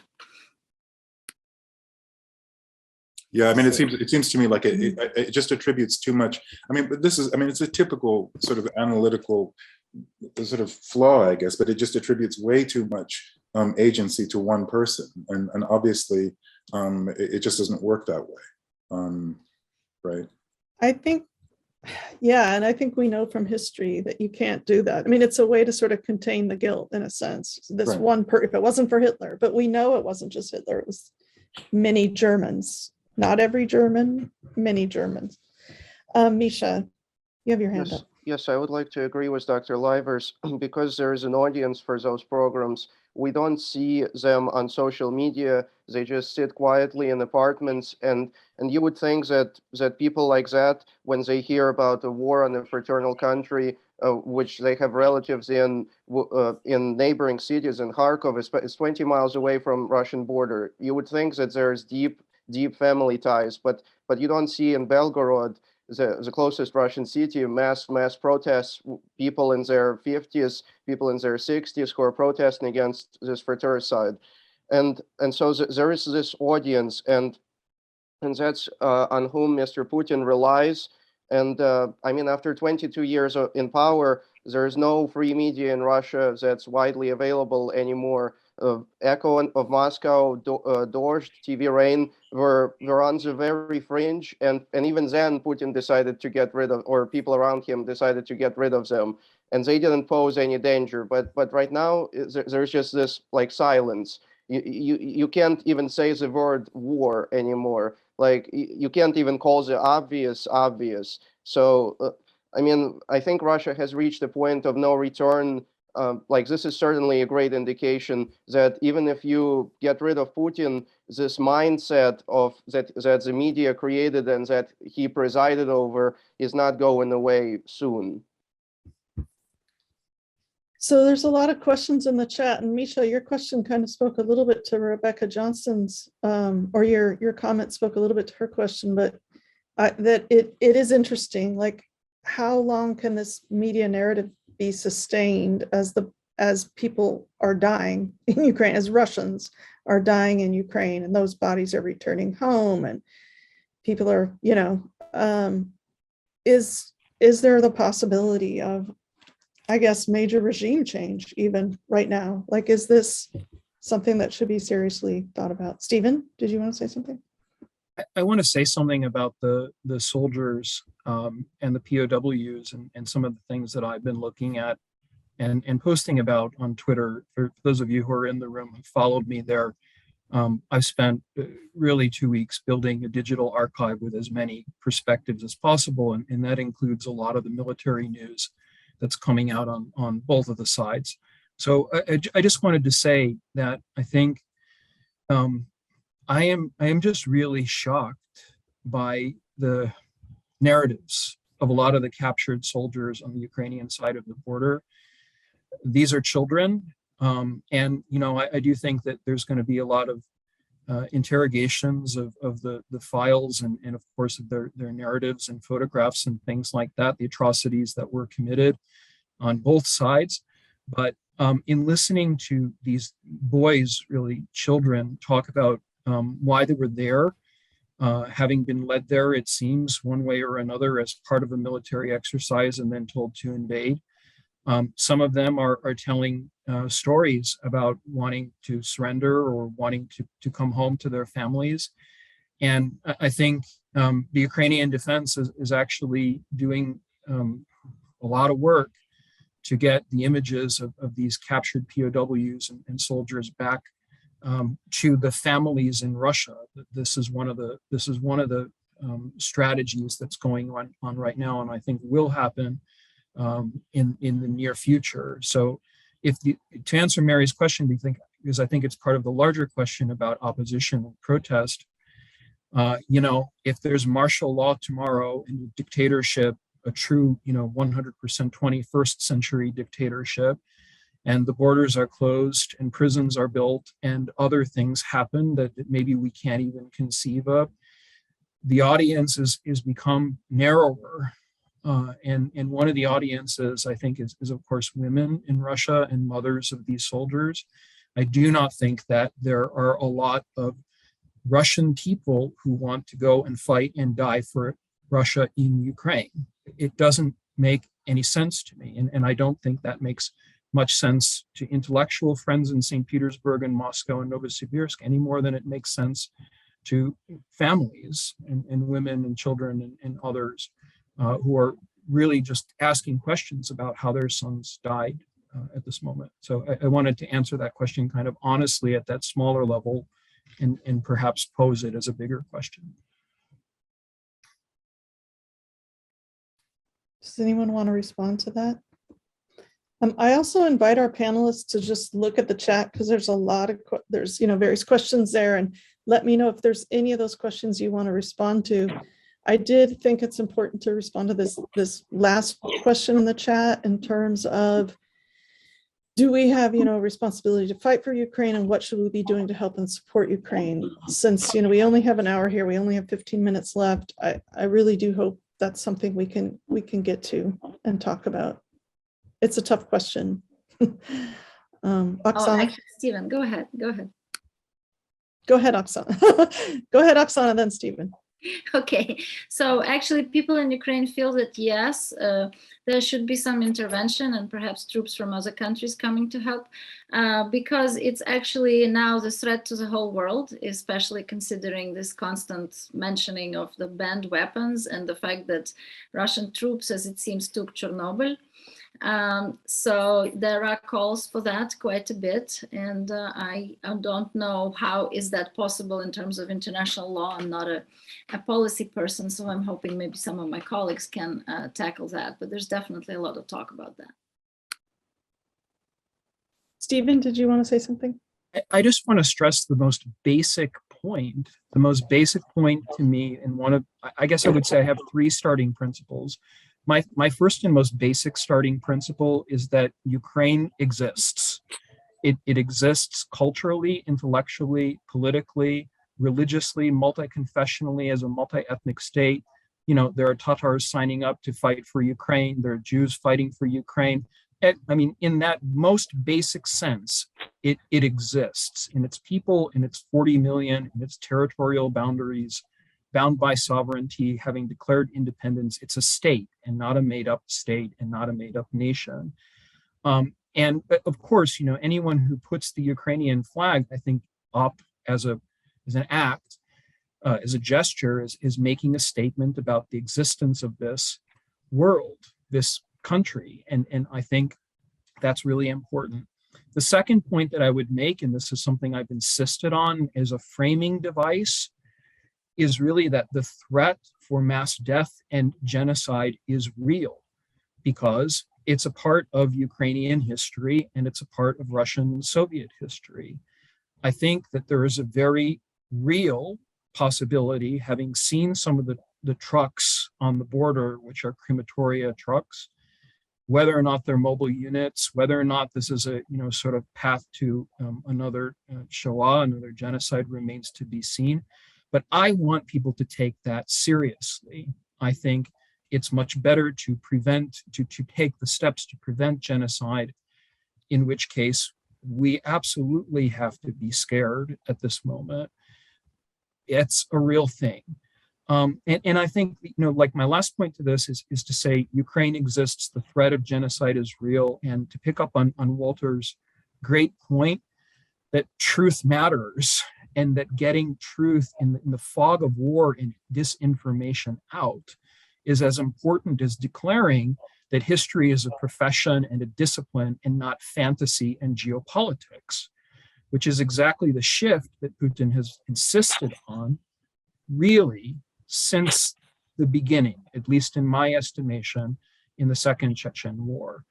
Yeah, I mean, it seems to me like it just attributes too much. I mean, but it's a typical sort of analytical sort of flaw, I guess, but it just attributes way too much agency to one person, and obviously it just doesn't work that way, right? I think, yeah, and I think we know from history that you can't do that. I mean, it's a way to sort of contain the guilt in a sense. This Right. if it wasn't for Hitler, but we know it wasn't just Hitler, it was many Germans, not every German, many Germans. Misha, you have your hand up. Yes, I would like to agree with Dr. Livers because there is an audience for those programs. We don't see them on social media. They just sit quietly in apartments, and you would think that people like that, when they hear about a war on a fraternal country, which they have relatives in neighboring cities, in Kharkov, is 20 miles away from Russian border. You would think that there's deep family ties, but you don't see in Belgorod, the closest Russian city, mass protests, people in their 50s, people in their 60s who are protesting against this fratricide. And so there is this audience, and that's on whom Mr. Putin relies. And I mean, after 22 years in power, there is no free media in Russia that's widely available anymore. Echo of Moscow, Dozhd, TV Rain were on the very fringe, and even then Putin decided to get rid of, or people around him decided to get rid of them, and they didn't pose any danger. But right now there's just this like silence. You can't even say the word war anymore. Like you can't even call the obvious. So I mean, I think Russia has reached a point of no return. Like this is certainly a great indication that even if you get rid of Putin, this mindset of that the media created and that he presided over is not going away soon. So there's a lot of questions in the chat, and Misha, your question kind of spoke a little bit to Rebecca Johnson's, or your comment spoke a little bit to her question, but that it is interesting, like how long can this media narrative be sustained as people are dying in Ukraine, as Russians are dying in Ukraine, and those bodies are returning home, and people are, is there the possibility of, I guess, major regime change even right now? Like, is this something that should be seriously thought about? Stephen, did you want to say something? I want to say something about the soldiers and the POWs and some of the things that I've been looking at and posting about on Twitter. For those of you who are in the room who followed me there, I've spent really 2 weeks building a digital archive with as many perspectives as possible, and that includes a lot of the military news that's coming out on both of the sides. So I just wanted to say that I think I am just really shocked by the narratives of a lot of the captured soldiers on the Ukrainian side of the border. These are children, and I do think that there's going to be a lot of interrogations of the files and of course of their narratives and photographs and things like that, the atrocities that were committed on both sides. But in listening to these boys, really children, talk about why they were there, having been led there, it seems, one way or another as part of a military exercise and then told to invade. Some of them are telling stories about wanting to surrender or wanting to come home to their families. And I think the Ukrainian defense is actually doing a lot of work to get the images of these captured POWs and soldiers back to the families in Russia. This is one of the strategies that's going on right now, and I think will happen in the near future. So, to answer Mary's question, because I think it's part of the larger question about opposition and protest. If there's martial law tomorrow and dictatorship, a true 100% 21st century dictatorship, and the borders are closed and prisons are built and other things happen that maybe we can't even conceive of, the audience is become narrower. And one of the audiences, I think, is of course women in Russia and mothers of these soldiers. I do not think that there are a lot of Russian people who want to go and fight and die for Russia in Ukraine. It doesn't make any sense to me. And I don't think that makes much sense to intellectual friends in St. Petersburg and Moscow and Novosibirsk any more than it makes sense to families and women and children and others who are really just asking questions about how their sons died at this moment. So I wanted to answer that question kind of honestly at that smaller level and perhaps pose it as a bigger question. Does anyone want to respond to that? I also invite our panelists to just look at the chat because there's a lot of, there's various questions there, and let me know if there's any of those questions you want to respond to. I did think it's important to respond to this last question in the chat in terms of, do we have, a responsibility to fight for Ukraine, and what should we be doing to help and support Ukraine? Since, we only have an hour here, we only have 15 minutes left. I really do hope that's something we can get to and talk about. It's a tough question. Oksana? Actually, Stephen, go ahead. Go ahead, Oksana. Go ahead, Oksana, then Stephen. Okay, so actually people in Ukraine feel that yes, there should be some intervention and perhaps troops from other countries coming to help, because it's actually now the threat to the whole world, especially considering this constant mentioning of the banned weapons and the fact that Russian troops, as it seems, took Chernobyl. So there are calls for that quite a bit, and I don't know how is that possible in terms of international law. I'm not a policy person, so I'm hoping maybe some of my colleagues can tackle that, but there's definitely a lot of talk about that. Stephen, did you want to say something? I just want to stress the most basic point. The most basic point to me, and I guess I would say I have three starting principles. My first and most basic starting principle is that Ukraine exists. It exists culturally, intellectually, politically, religiously, multi-confessionally, as a multi-ethnic state. There are Tatars signing up to fight for Ukraine. There are Jews fighting for Ukraine. I mean, in that most basic sense, it exists in its people, in its 40 million, in its territorial boundaries, bound by sovereignty, having declared independence. It's a state and not a made-up state and not a made-up nation. And of course, anyone who puts the Ukrainian flag, I think, up as an act, as a gesture, is making a statement about the existence of this world, this country. And I think that's really important. The second point that I would make, and this is something I've insisted on as a framing device, is really that the threat for mass death and genocide is real, because it's a part of Ukrainian history and it's a part of Russian and Soviet history. I think that there is a very real possibility, having seen some of the trucks on the border, which are crematoria trucks, whether or not they're mobile units, whether or not this is a sort of path to another Shoah, another genocide, remains to be seen. But I want people to take that seriously. I think it's much better to take the steps to prevent genocide, in which case we absolutely have to be scared at this moment. It's a real thing. And I think, like my last point to this is to say Ukraine exists, the threat of genocide is real, and to pick up on Walter's great point that truth matters, and that getting truth in the fog of war and disinformation out is as important as declaring that history is a profession and a discipline and not fantasy and geopolitics, which is exactly the shift that Putin has insisted on really since the beginning, at least in my estimation, in the Second Chechen War.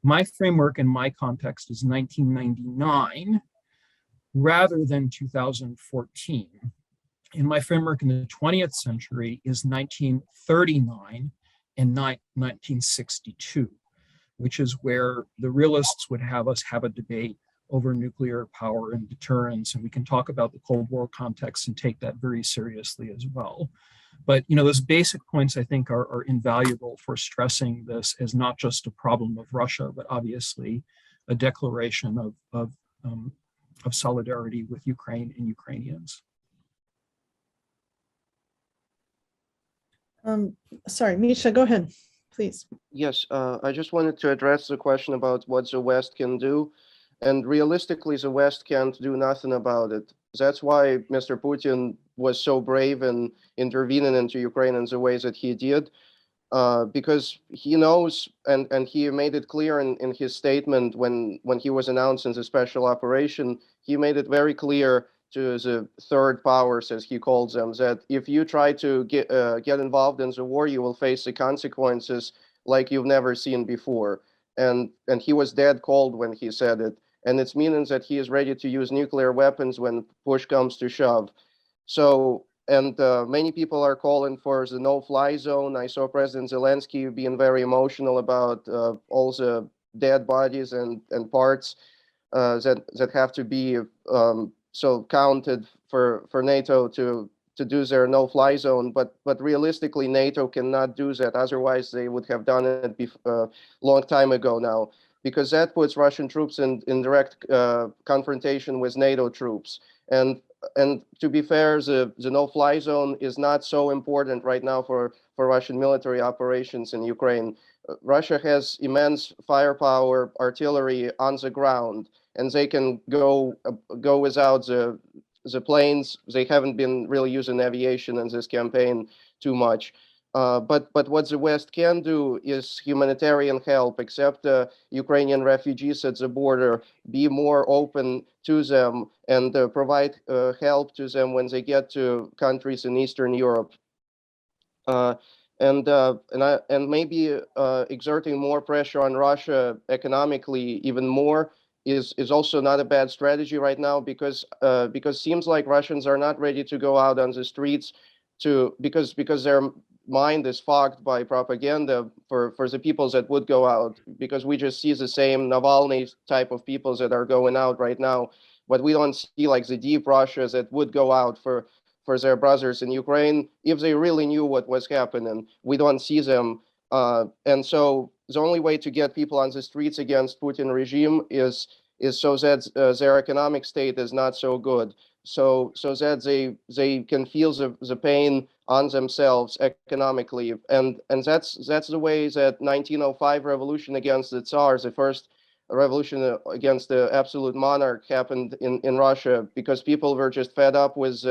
My framework and my context is 1999 rather than 2014. And my framework in the 20th century is 1939 and 1962, which is where the realists would have us have a debate over nuclear power and deterrence. And we can talk about the Cold War context and take that very seriously as well. But those basic points, I think, are invaluable for stressing this as not just a problem of Russia, but obviously a declaration of solidarity with Ukraine and Ukrainians. Sorry, Misha, go ahead, please. Yes, I just wanted to address the question about what the West can do. And realistically, the West can't do nothing about it. That's why Mr. Putin was so brave in intervening into Ukraine in the ways that he did, because he knows, and he made it clear in his statement when he was announcing the special operation, he made it very clear to the third powers, as he calls them, that if you try to get involved in the war, you will face the consequences like you've never seen before. And he was dead cold when he said it. And it's meaning that he is ready to use nuclear weapons when push comes to shove. So, and many people are calling for the no-fly zone. I saw President Zelensky being very emotional about all the dead bodies and parts that have to be so counted for NATO to do their no-fly zone. But realistically, NATO cannot do that. Otherwise, they would have done it long time ago now, because that puts Russian troops in direct confrontation with NATO troops. And to be fair, the no-fly zone is not so important right now for Russian military operations in Ukraine. Russia has immense firepower, artillery on the ground, and they can go without the planes. They haven't been really using aviation in this campaign too much. But what the West can do is humanitarian help, accept Ukrainian refugees at the border, be more open to them, and provide help to them when they get to countries in Eastern Europe. And maybe exerting more pressure on Russia economically even more is also not a bad strategy right now, because seems like Russians are not ready to go out on the streets because their mind is fogged by propaganda for the peoples that would go out, because we just see the same Navalny type of peoples that are going out right now, but we don't see like the deep Russias that would go out for their brothers in Ukraine if they really knew what was happening. We don't see them. And so the only way to get people on the streets against Putin regime is so that their economic state is not so good, so that they can feel the pain on themselves economically. And that's the way that 1905 revolution against the Tsar, the first revolution against the absolute monarch, happened in Russia, because people were just fed up with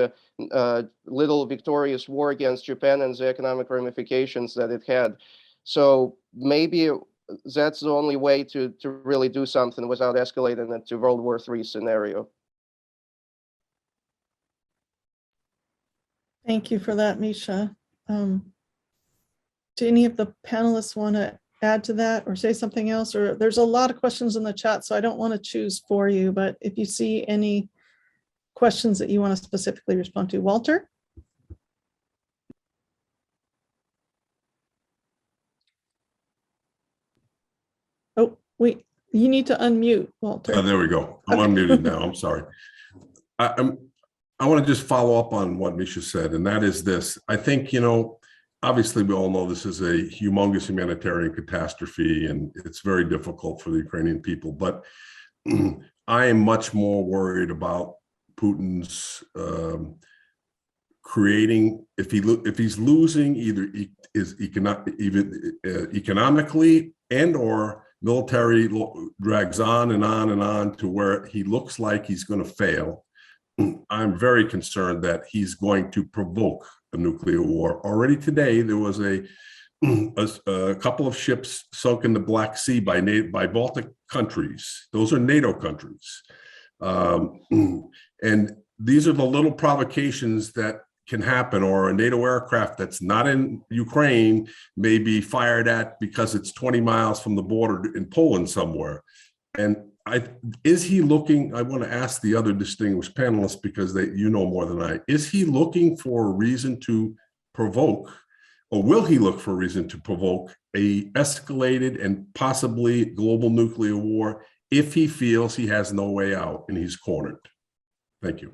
little victorious war against Japan and the economic ramifications that it had. So maybe that's the only way to really do something without escalating it to World War III scenario. Thank you for that, Misha. Do any of the panelists want to add to that or say something else? Or there's a lot of questions in the chat, so I don't want to choose for you, but if you see any questions that you want to specifically respond to. Walter? You need to unmute, Walter. There we go. I'm unmuted now. I'm sorry. I want to just follow up on what Misha said, and that is this. I think, obviously we all know this is a humongous humanitarian catastrophe, and it's very difficult for the Ukrainian people. But I am much more worried about Putin's creating, if he's losing either economically and or military drags on and on and on to where he looks like he's going to fail. I'm very concerned that he's going to provoke a nuclear war. Already today, there was a couple of ships sunk in the Black Sea by Baltic countries. Those are NATO countries. And these are the little provocations that can happen, or a NATO aircraft that's not in Ukraine may be fired at because it's 20 miles from the border in Poland somewhere. And is he looking, I want to ask the other distinguished panelists, because you know more than I, is he looking for a reason to provoke, or will he look for a reason to provoke a escalated and possibly global nuclear war if he feels he has no way out and he's cornered? Thank you.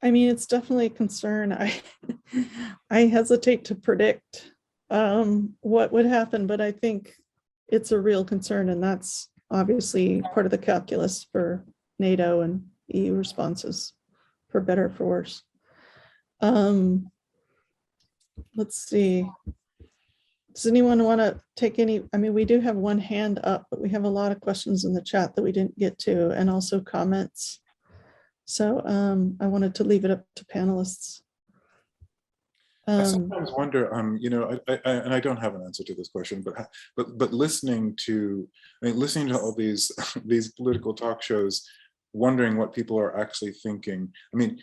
I mean, it's definitely a concern. I hesitate to predict what would happen, but I think it's a real concern, and that's obviously part of the calculus for NATO and EU responses, for better or for worse. Let's see. Does anyone want to take any? I mean, we do have one hand up, but we have a lot of questions in the chat that we didn't get to, and also comments. So I wanted to leave it up to panelists. I sometimes wonder, and I don't have an answer to this question, but listening to all these these political talk shows, wondering what people are actually thinking. I mean,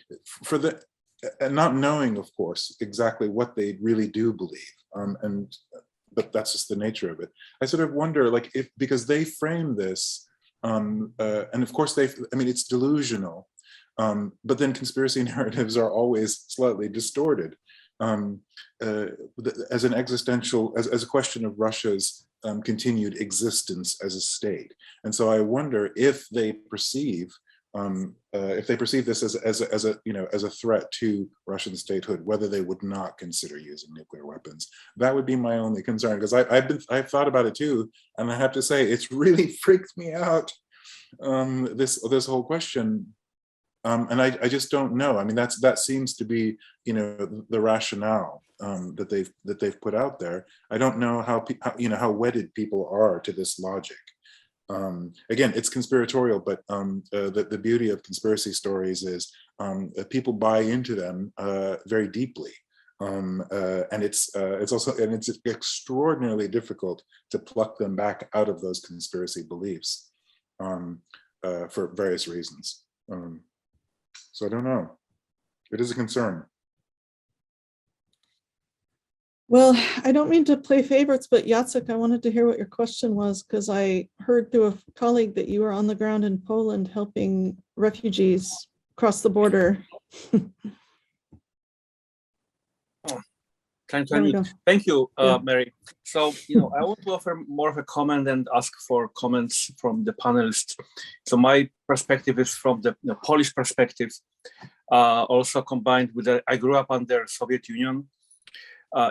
and not knowing, of course, exactly what they really do believe, but that's just the nature of it. I sort of wonder, like, because they frame this, and of course it's delusional. But then conspiracy narratives are always slightly distorted as an existential, as a question of Russia's continued existence as a state. And so I wonder if they perceive this as a threat to Russian statehood, whether they would not consider using nuclear weapons. That would be my only concern, because I've thought about it too, and I have to say it's really freaked me out. This whole question. And I just don't know. I mean, that seems to be, the rationale that they've put out there. I don't know how wedded people are to this logic. Again, it's conspiratorial, but the beauty of conspiracy stories is people buy into them very deeply, and it's extraordinarily difficult to pluck them back out of those conspiracy beliefs for various reasons. So I don't know. It is a concern. Well, I don't mean to play favorites, but Jacek, I wanted to hear what your question was, because I heard through a colleague that you were on the ground in Poland helping refugees cross the border. Thank you, Mary. So, I want to offer more of a comment and ask for comments from the panelists. So my perspective is from the Polish perspective, also combined with I grew up under Soviet Union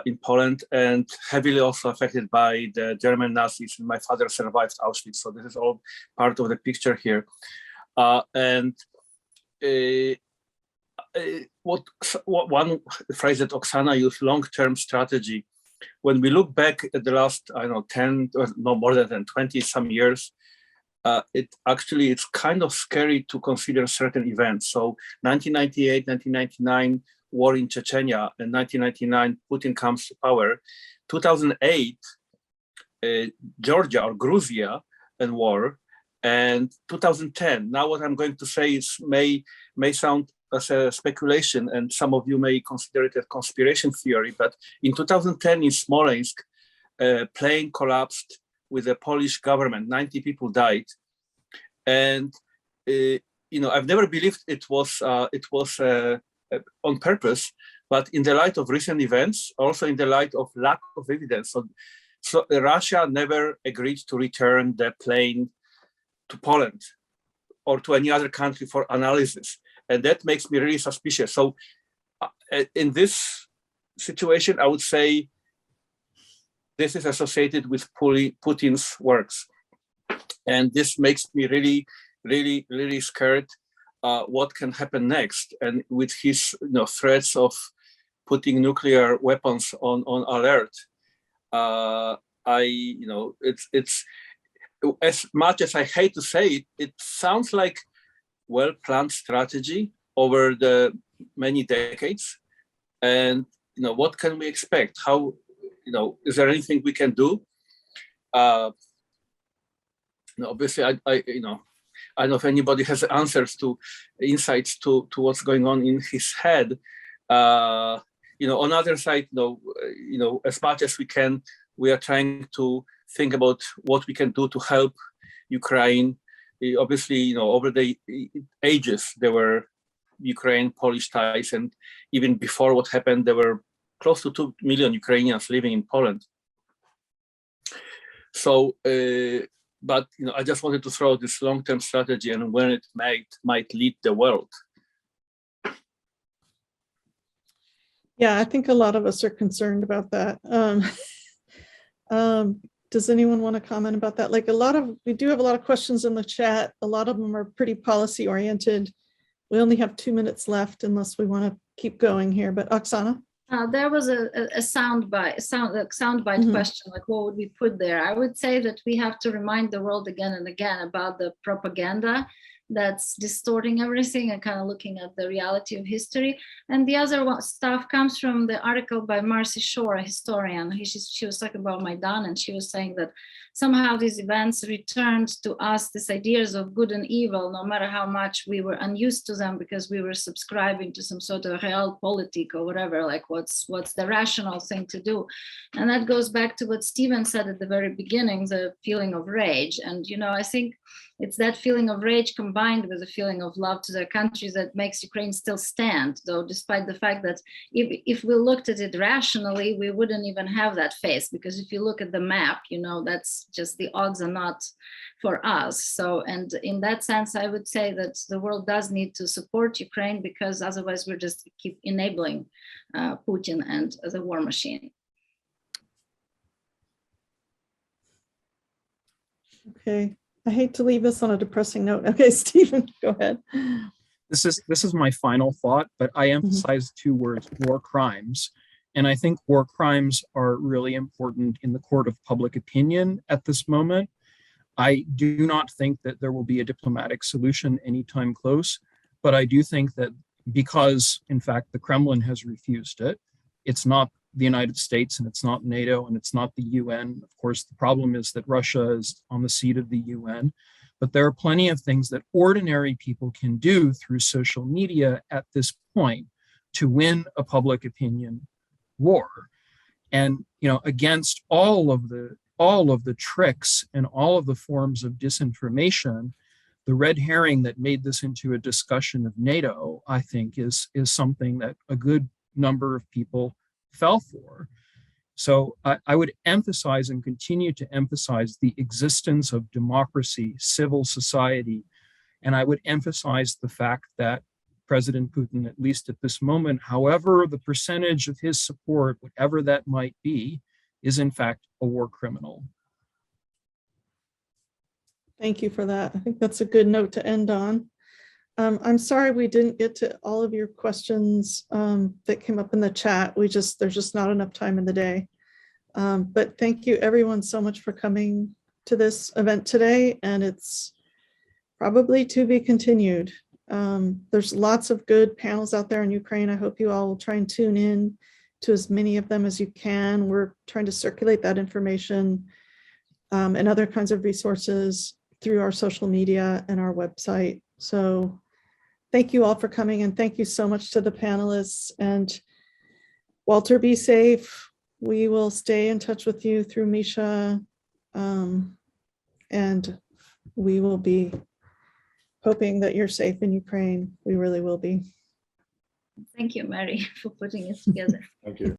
in Poland, and heavily also affected by the German Nazis. And my father survived Auschwitz, so this is all part of the picture here. What one phrase that Oksana used, long-term strategy. When we look back at the last, 10 or no more than 20 some years, it's kind of scary to consider certain events. So 1998, 1999, war in Chechnya, and 1999, Putin comes to power. 2008, Georgia or Gruzia and war, and 2010. Now what I'm going to say is may sound as a speculation, and some of you may consider it a conspiracy theory, but in 2010 in Smolensk, a plane collapsed with the Polish government. 90 people died, and I've never believed it was on purpose, but in the light of recent events, also in the light of lack of evidence. So So Russia never agreed to return the plane to Poland or to any other country for analysis. And that makes me really suspicious. So in this situation, I would say this is associated with Putin's works. And this makes me really, really, really scared what can happen next. And with his threats of putting nuclear weapons on alert, it's as much as I hate to say it, it sounds like well-planned strategy over the many decades. And what can we expect? How is there anything we can do? Obviously, I don't know if anybody has answers to insights to what's going on in his head. On the other side, as much as we can, we are trying to think about what we can do to help Ukraine. Obviously, over the ages, there were Ukraine-Polish ties, and even before what happened, there were close to 2 million Ukrainians living in Poland. So, but I just wanted to throw this long-term strategy and when it might lead the world. Yeah, I think a lot of us are concerned about that. Does anyone want to comment about that? Like we do have a lot of questions in the chat. A lot of them are pretty policy oriented. We only have 2 minutes left unless we want to keep going here, but Oksana? There was a soundbite question, like what would we put there? I would say that we have to remind the world again and again about the propaganda that's distorting everything and kind of looking at the reality of history. And the other stuff comes from the article by Marcy Shore, a historian. She was talking about Maidan, and she was saying that somehow these events returned to us these ideas of good and evil, no matter how much we were unused to them because we were subscribing to some sort of realpolitik or whatever, like what's the rational thing to do. And that goes back to what Stephen said at the very beginning, the feeling of rage. And, I think it's that feeling of rage combined with a feeling of love to their countries that makes Ukraine still stand, though, despite the fact that if we looked at it rationally, we wouldn't even have that face, because if you look at the map, that's just the odds are not for us. So, and in that sense, I would say that the world does need to support Ukraine, because otherwise we're just keep enabling Putin and the war machine. Okay. I hate to leave this on a depressing note. Okay, Stephen, go ahead. This is my final thought, but I emphasize 2 words: war crimes. And I think war crimes are really important in the court of public opinion at this moment. I do not think that there will be a diplomatic solution anytime close, but I do think that because, in fact, the Kremlin has refused it, it's not the United States and it's not NATO and it's not the UN. Of course, the problem is that Russia is on the seat of the UN, but there are plenty of things that ordinary people can do through social media at this point to win a public opinion war. And, against all of the tricks and all of the forms of disinformation, the red herring that made this into a discussion of NATO, I think, is something that a good number of people fell for. So I would emphasize and continue to emphasize the existence of democracy, civil society, and I would emphasize the fact that President Putin, at least at this moment, however the percentage of his support, whatever that might be, is in fact a war criminal. Thank you for that. I think that's a good note to end on. I'm sorry we didn't get to all of your questions that came up in the chat. There's just not enough time in the day. But thank you everyone so much for coming to this event today, and it's probably to be continued. There's lots of good panels out there in Ukraine. I hope you all will try and tune in to as many of them as you can. We're trying to circulate that information and other kinds of resources through our social media and our website. So thank you all for coming, and thank you so much to the panelists. And Walter, be safe. We will stay in touch with you through Misha, and we will be hoping that you're safe in Ukraine. We really will be. Thank you, Mary, for putting it together. Thank you.